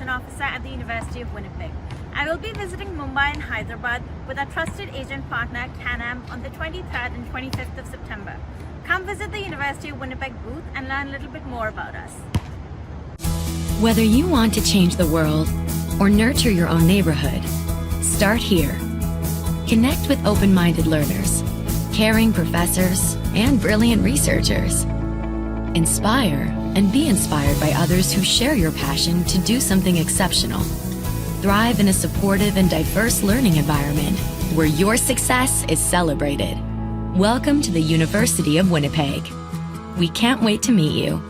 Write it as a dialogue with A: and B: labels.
A: Transition Officer at the University of Winnipeg. I will be visiting Mumbai and Hyderabad with our trusted agent partner Canam on the 23rd and 25th of September. Come visit the University of Winnipeg booth and learn a little bit more about us.
B: Whether you want to change the world or nurture your own neighborhood, start here. Connect with open-minded learners, caring professors, and brilliant researchers. Inspire and be inspired by others who share your passion to do something exceptional. Thrive in a supportive and diverse learning environment where your success is celebrated. Welcome to the University of Winnipeg. We can't wait to meet you.